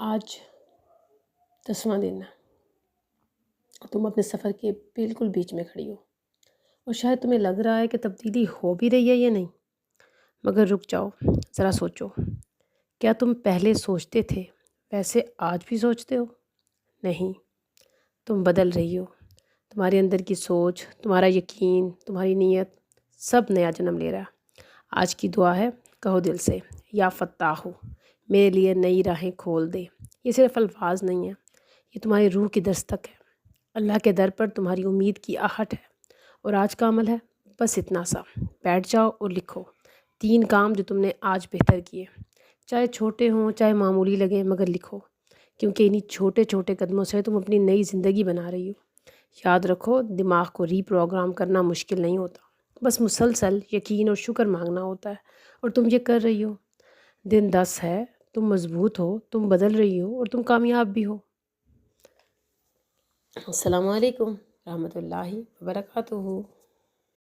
آج 10واں دن ہے، تم اپنے سفر کے بالکل بیچ میں کھڑی ہو اور شاید تمہیں لگ رہا ہے کہ تبدیلی ہو بھی رہی ہے یا نہیں، مگر رک جاؤ، ذرا سوچو، کیا تم پہلے سوچتے تھے ویسے آج بھی سوچتے ہو؟ نہیں، تم بدل رہی ہو، تمہارے اندر کی سوچ، تمہارا یقین، تمہاری نیت سب نیا جنم لے رہا ہے۔ آج کی دعا ہے، کہو دل سے، یا فتاح ہو میرے لیے نئی راہیں کھول دے۔ یہ صرف الفاظ نہیں ہیں، یہ تمہاری روح کی دستک ہے، اللہ کے در پر تمہاری امید کی آہٹ ہے۔ اور آج کا عمل ہے بس اتنا سا، بیٹھ جاؤ اور لکھو 3 کام جو تم نے آج بہتر کیے، چاہے چھوٹے ہوں چاہے معمولی لگیں، مگر لکھو، کیونکہ انہی چھوٹے چھوٹے قدموں سے تم اپنی نئی زندگی بنا رہی ہو۔ یاد رکھو، دماغ کو ری پروگرام کرنا مشکل نہیں ہوتا، بس مسلسل یقین اور شکر مانگنا ہوتا ہے، اور تم یہ کر رہی ہو۔ دن 10 ہے، تم مضبوط ہو، تم بدل رہی ہو، اور تم کامیاب بھی ہو۔ السلام علیکم رحمۃ اللہ وبرکاتہ۔